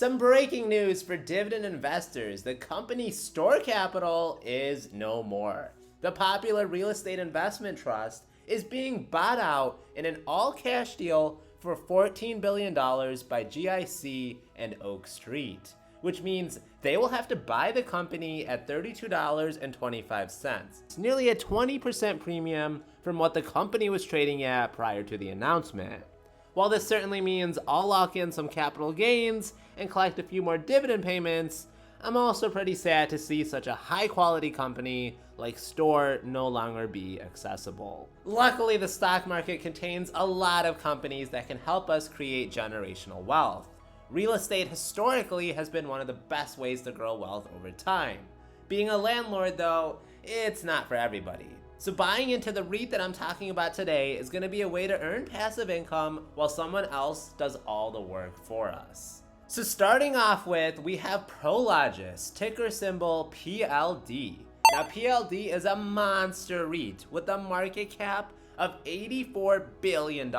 Some breaking news for dividend investors. The company Store Capital is no more. The popular real estate investment trust is being bought out in an all-cash deal for $14 billion by GIC and Oak Street, which means they will have to buy the company at $32.25. It's nearly a 20% premium from what the company was trading at prior to the announcement. While this certainly means I'll lock in some capital gains and collect a few more dividend payments, I'm also pretty sad to see such a high-quality company like Store no longer be accessible. Luckily, the stock market contains a lot of companies that can help us create generational wealth. Real estate historically has been one of the best ways to grow wealth over time. Being a landlord, though, it's not for everybody. So buying into the REIT that I'm talking about today is going to be a way to earn passive income while someone else does all the work for us. So starting off with, we have Prologis, ticker symbol PLD. Now PLD is a monster REIT with a market cap of $84 billion,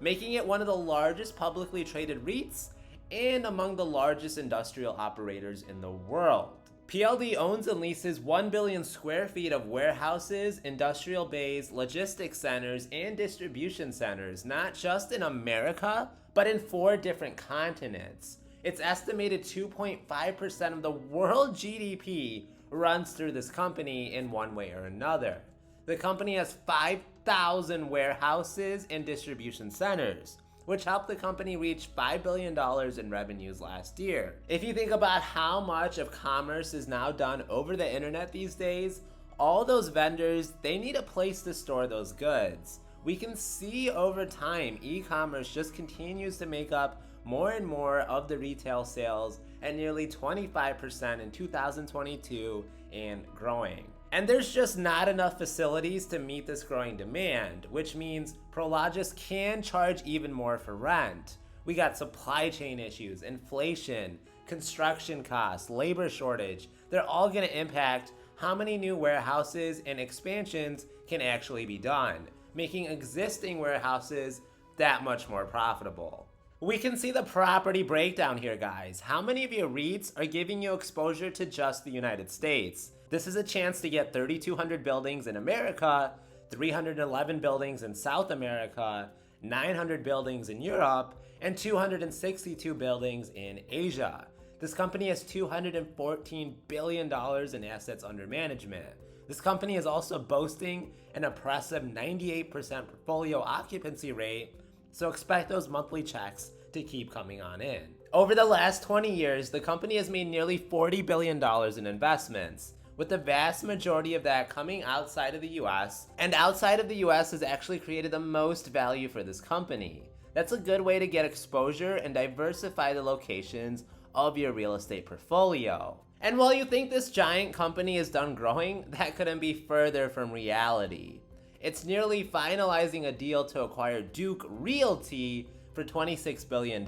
making it one of the largest publicly traded REITs and among the largest industrial operators in the world. PLD owns and leases 1 billion square feet of warehouses, industrial bays, logistics centers, and distribution centers, not just in America, but in 4 different continents. Its estimated 2.5% of the world GDP runs through this company in one way or another. The company has 5,000 warehouses and distribution centers, which helped the company reach $5 billion in revenues last year. If you think about how much of commerce is now done over the internet these days, all those vendors, they need a place to store those goods. We can see over time, e-commerce just continues to make up more and more of the retail sales at nearly 25% in 2022 and growing. And there's just not enough facilities to meet this growing demand, which means Prologis can charge even more for rent. We got supply chain issues, inflation, construction costs, labor shortage. They're all going to impact how many new warehouses and expansions can actually be done, making existing warehouses that much more profitable. We can see the property breakdown here, guys. How many of your REITs are giving you exposure to just the United States? This is a chance to get 3,200 buildings in America, 311 buildings in South America, 900 buildings in Europe, and 262 buildings in Asia. This company has $214 billion in assets under management. This company is also boasting an impressive 98% portfolio occupancy rate, so expect those monthly checks to keep coming on in. Over the last 20 years, the company has made nearly $40 billion in investments, with the vast majority of that coming outside of the US, and outside of the US has actually created the most value for this company. That's a good way to get exposure and diversify the locations of your real estate portfolio. And while you think this giant company is done growing, that couldn't be further from reality. It's nearly finalizing a deal to acquire Duke Realty for $26 billion.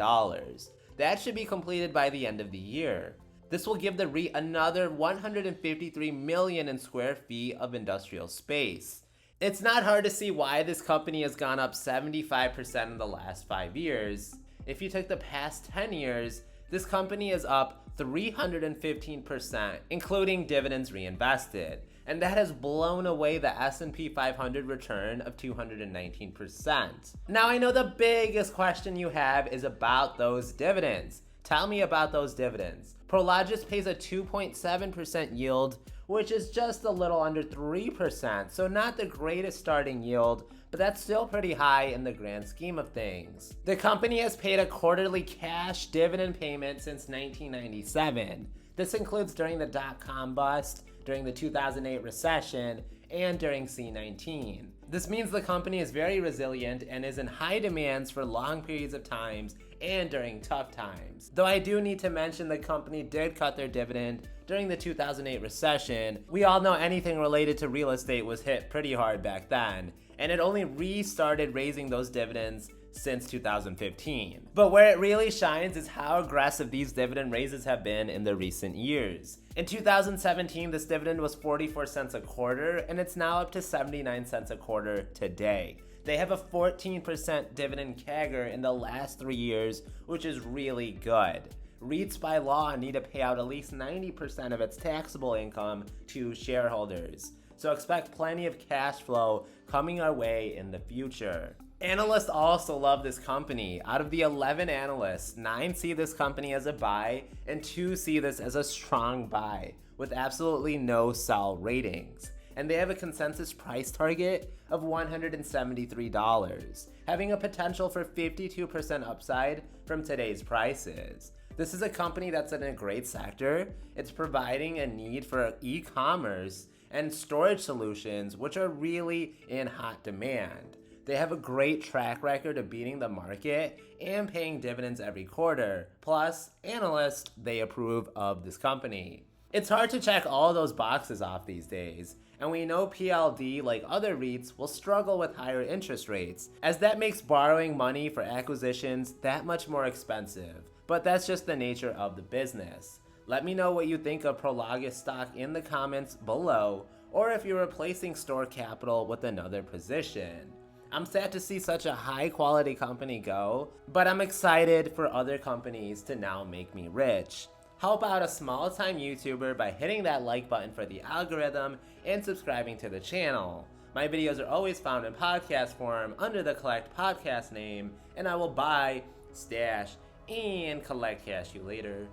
That should be completed by the end of the year. This will give the REIT another 153 million square feet of industrial space. It's not hard to see why this company has gone up 75% in the last 5 years. If you took the past 10 years, this company is up 315%, including dividends reinvested. And that has blown away the S&P 500 return of 219%. Now I know the biggest question you have is about those dividends. Tell me about those dividends. Prologis pays a 2.7% yield, which is just a little under 3%, so not the greatest starting yield, but that's still pretty high in the grand scheme of things. The company has paid a quarterly cash dividend payment since 1997. This includes during the dot-com bust, during the 2008 recession, and during C-19. This means the company is very resilient and is in high demands for long periods of times and during tough times. Though I do need to mention the company did cut their dividend during the 2008 recession. We all know anything related to real estate was hit pretty hard back then, and it only restarted raising those dividends since 2015. But where it really shines is how aggressive these dividend raises have been in the recent years. In 2017, this dividend was 44 cents a quarter, and it's now up to 79 cents a quarter today. They have a 14% dividend CAGR in the last 3 years, which is really good. REITs by law need to pay out at least 90% of its taxable income to shareholders. So expect plenty of cash flow coming our way in the future. Analysts also love this company. Out of the 11 analysts, 9 see this company as a buy and 2 see this as a strong buy with absolutely no sell ratings. And they have a consensus price target of $173, having a potential for 52% upside from today's prices. This is a company that's in a great sector. It's providing a need for e-commerce and storage solutions, which are really in hot demand. They have a great track record of beating the market and paying dividends every quarter. Plus, analysts, they approve of this company. It's hard to check all those boxes off these days, and we know PLD, like other REITs, will struggle with higher interest rates, as that makes borrowing money for acquisitions that much more expensive. But that's just the nature of the business. Let me know what you think of Prologis stock in the comments below, or if you're replacing store capital with another position. I'm sad to see such a high quality company go, but I'm excited for other companies to now make me rich. Help out a small time YouTuber by hitting that like button for the algorithm and subscribing to the channel. My videos are always found in podcast form under the Collect Podcast name, and I will buy, stash, and collect cash you later.